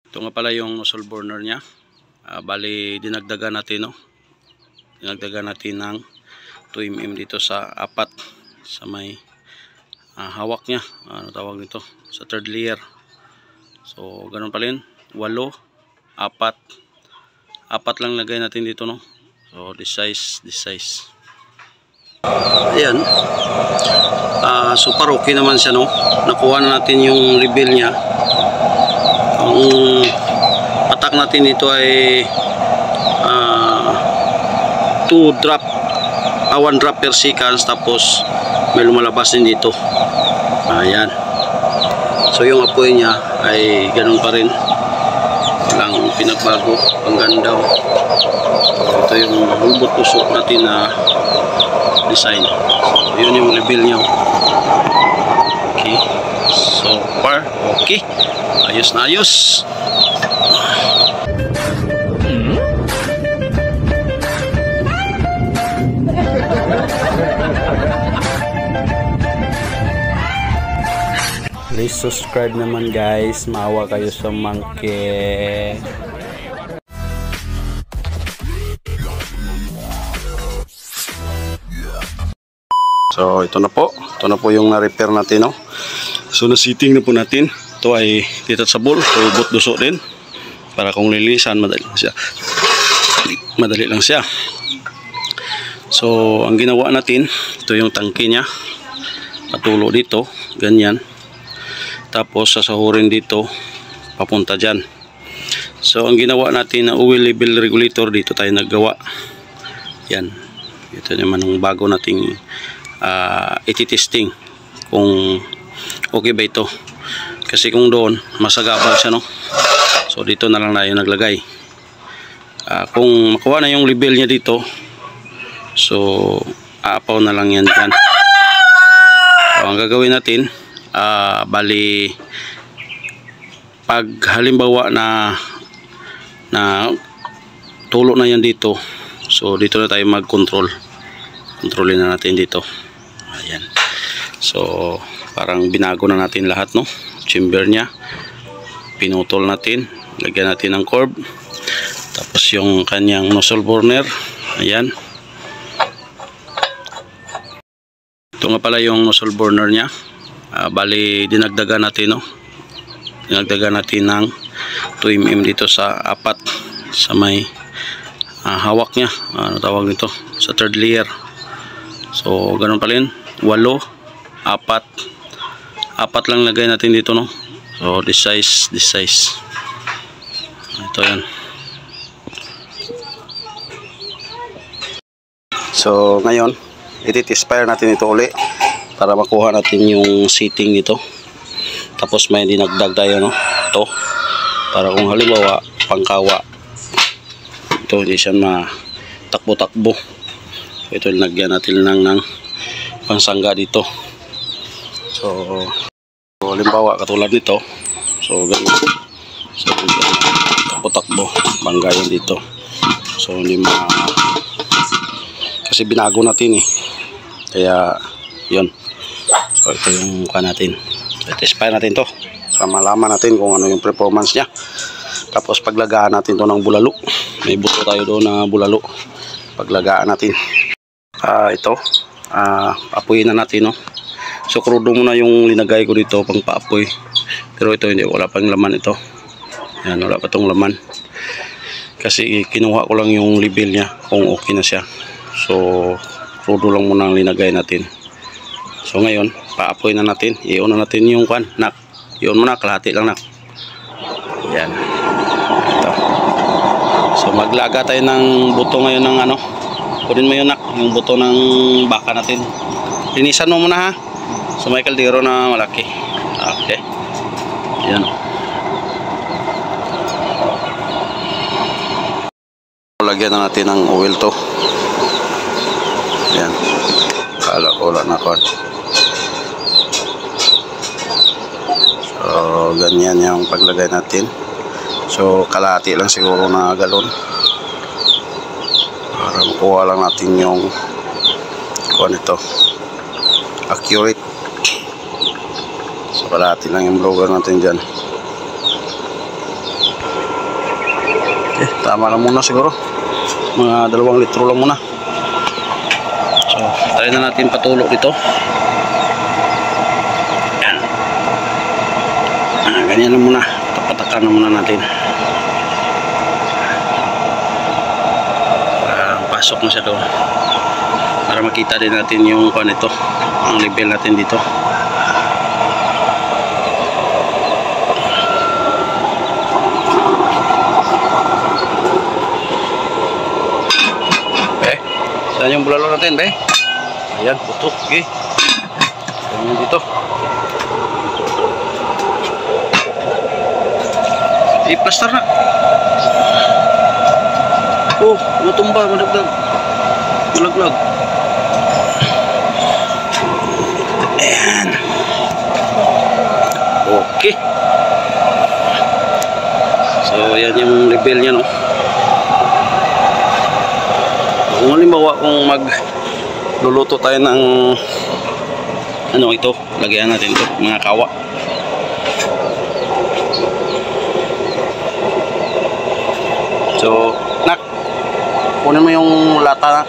Ito nga pala yung nozzle burner niya. Bali dinagdagan natin, no? Dinagdagan natin ng 2 mm dito sa apat sa may hawak niya. Ano tawag nito? Sa third layer. So ganun pa rin. 8, 4. Apat lang lagay natin dito, no? So this size. Ayan. Super okay naman siya, no? Nakuha na natin yung reveal niya. Ang attack natin dito ay 1 drop per seconds, tapos may lumalabas din dito. Ayan. So yung apoy niya ay ganun pa rin, walang pinagbago. Ang ganda. So ito yung robot tusok natin na design. So yun yung reveal niya. Okay, so far okay, ayos na ayos. Please subscribe naman guys, maawa kayo sa monkey. So ito na po yung na-repair natin, no? So na-sitting na po natin. Ito ay detachable, robot duso din, para kung lilisan madali lang siya. So ang ginawa natin, ito yung tangke niya, patulo dito, ganyan. Tapos sasahurin dito papunta dyan. So ang ginawa natin na oil level regulator, dito tayo naggawa. Yan, ito naman ang bago nating iti-testing kung okay ba ito, kasi kung doon masagabal siya, no? So dito na lang tayo naglagay. Kung makuha na yung level niya dito, so aapaw na lang yan dyan. So ang gagawin natin, bali pag halimbawa na tulo na yan dito, so dito na tayo mag-control. Kontrolin na natin dito. Ayan. So parang binago na natin lahat, no? Chamber niya pinutol natin, lagyan natin ng curb, tapos yung kanyang nozzle burner. Ayan. Ito nga pala yung nozzle burner niya. Bali dinagdagan natin, no? Dinagdagan natin ng 2 mm dito sa apat sa may hawak niya. Ano tawag nito? Sa third layer. So ganun pa rin. 8, 4. Apat lang lagay natin dito, no? So this size. Ito yan. So ngayon i-test-fire natin ito uli para makuha natin yung seating nito. Tapos may dinagdag tayo, no? Ito para kung halimbawa pangkawa ito, hindi siya matakbo-takbo. Ito lagyan natin lang ng pansangga dito. So halimbawa katulad nito, so ganyan. So takbo-takbo, bangga yan dito. So hindi kasi binago natin, kaya yun. So ito yung mukha natin. So test-fire natin to para malaman natin kung ano yung performance nya. Tapos paglagaan natin to ng bulalo, may buto tayo doon na bulalo. Paglagaan natin ito, apuyin na natin, no? So krudo muna yung linagay ko dito pang paapoy, pero ito hindi, wala pang laman ito. Yan, wala pa tong laman kasi kinuha ko lang yung level nya kung okay na siya. So krudo lang muna ang linagay natin. So ngayon paapoy na natin, i-on na natin yung nak, i-on muna, kalahati lang nak. Yan ito. So maglaga tayo ng buto ngayon ng ano, kunin mo yun nak, yung buto ng baka natin, linisan mo muna, ha. So may kaldero na malaki. Okay, yan. Lagyan na natin ng oil to. Yan, wala na kon. So ganyan yung paglagay natin. So kalahati lang siguro na galon para makuha lang natin yung kuha nito accurate. So kalahati lang yung blower natin dyan. tama lang muna siguro, mga 2 litro lang muna. So try na natin patulo dito. Yan. Ganyan na muna, tapatakan na muna natin. Pasok na siya doon para makita din natin yung kuan ito, ang level natin dito. Saan yung bulalo natin, be? Ayan, putok. Okay. Ayan dito. I-plaster na. Oh, matumba, madagdag. Malaglag. Ayan. Okay. So, ayan yung level niya, no? Kung halimbawa kung magluluto tayo ng ano ito, lagyan natin ito, mga kawa. So, nak, kunin mo yung lata na.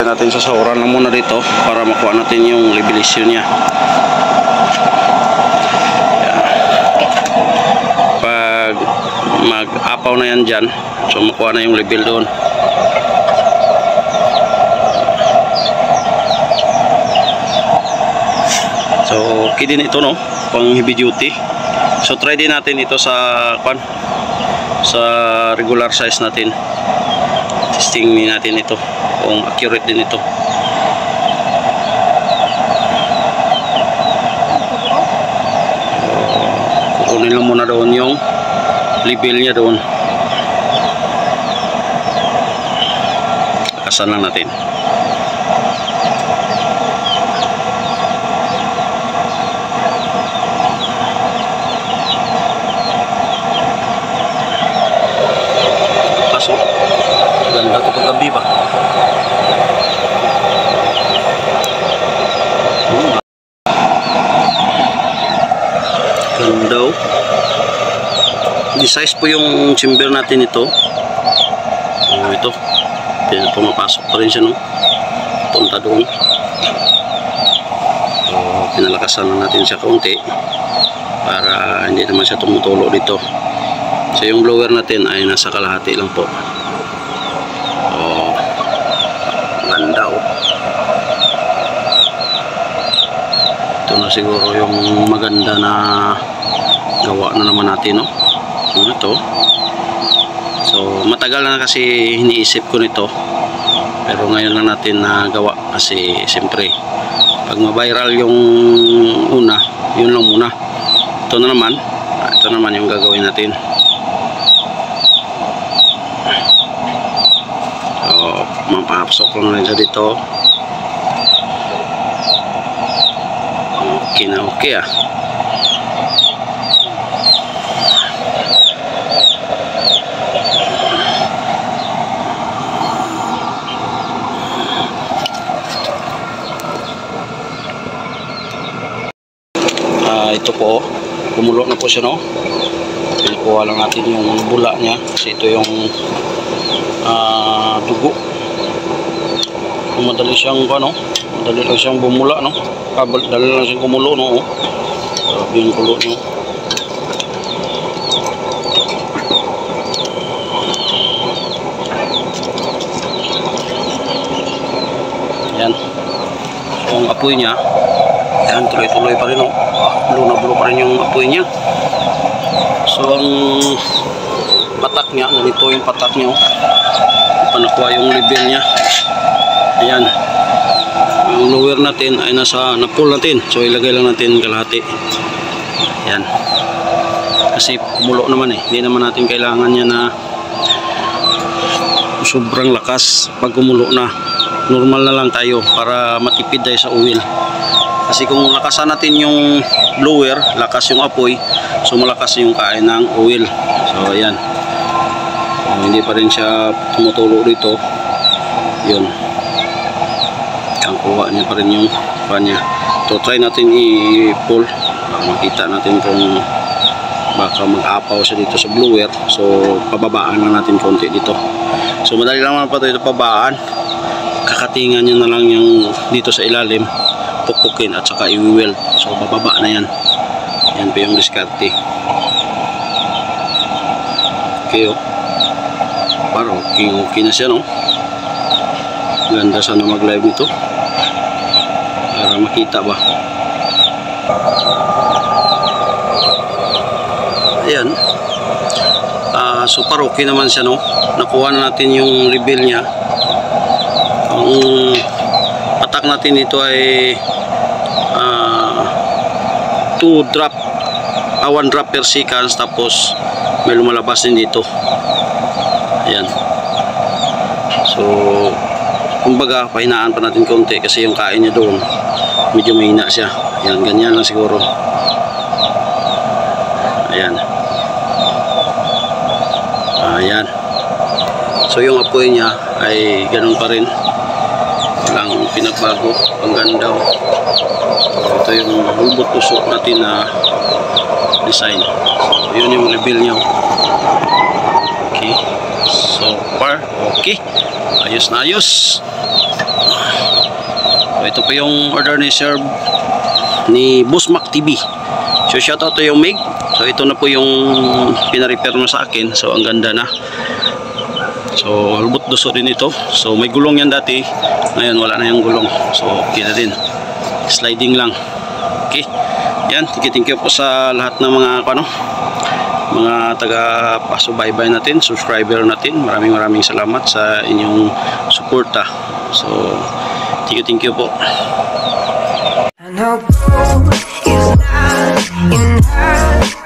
Natin sa sauran lang muna dito para makuha natin yung levelisyon niya. Pag mag-apaw na yan dyan, so makuha na yung level doon. So, okay din ito, no? Pang heavy duty. So, try din natin ito sa regular size natin. Testing natin ito kung accurate din ito. Kukunin lang muna doon yung level niya doon. Lakasan lang natin. Pasok. Ganda ito paggabi ba? Ganda. Di-size po yung chamber natin ito. Ito. Pumapasok pa rin siya, no? Punta doon. So, pinalakasan lang natin siya kaunti para hindi naman siya tumutulo dito. So yung blower natin ay nasa kalahati lang po. Oh, ganda, oh. Ito na siguro yung maganda na gawa na naman natin, no? Ito. So matagal na kasi iniisip ko nito, pero ngayon lang natin nagawa kasi siyempre pag ma-viral yung una, yun lang muna. Ito naman yung gagawin natin. So mapapasok lang rin siya dito. Okay na, okay ah. Ito po, kumulo na po siya, no? Pinakuha lang natin yung bula niya kasi ito yung dugo. Madali siyang madali lang siyang bumula, no? Dali lang siyang kumulo, no? Grabe yung kulo, no? Yan. So ang apoy niya, yan, tuloy-tuloy pa rin, no? Blue na blue pa rin yung apoy niya. So ang patak niya, ganito yung patak niya, panakuha yung level niya. Ayan, yung lower natin ay na-pull natin, so ilagay lang natin kalahati. Ayan, kasi kumulo naman hindi naman natin kailangan niya na sobrang lakas. Pag kumulo na, normal na lang tayo para matipid tayo sa oil. Kasi kung lakasan natin yung blower, lakas yung apoy, so malakas yung kain ng oil. So ayan, hindi pa rin siya tumutulo dito. Yun, ang kuha niya pa rin yung kanya. So try natin i-pull para makita natin kung baka mag-apaw siya dito sa blower. So pababaan lang natin konti dito. So madali lang naman pa ito pabaan. Kakatingan nyo na lang yung dito sa ilalim, pukpukin at saka i-weld. So bababa na yan. Yan pa yung diskarte. Okay, oh. Para okay na siya, no? Ganda sana mag-live nito para makita ba. Ayan. Super okay naman siya, no? Nakuha na natin yung reveal niya. Ang attack natin dito ay 1 drop per seconds, tapos may lumalabas din dito. Ayan. So kumbaga pahinaan pa natin konti kasi yung kain niya doon medyo mahina siya. Ayan, ganyan lang siguro. Ayan. Ayan. So yung apoy niya ay ganun pa rin, walang pinagbago. Ang ganda. So, ito yung robot tusok natin na design. So yun yung reveal niya. Okay, so far okay, ayos na ayos. So ito po yung order ni Sir ni Boss Mac TV. So shoutout to yung Mig. So ito na po yung pina-repair mo sa akin. So ang ganda na. So robot duso din ito. So may gulong yan dati, ngayon wala na yung gulong. So okay na din, sliding lang. Okay, yan, thank you po sa lahat ng mga taga-pasubaybay natin, subscriber natin. Maraming salamat sa inyong suporta. So thank you po. I know is not enough.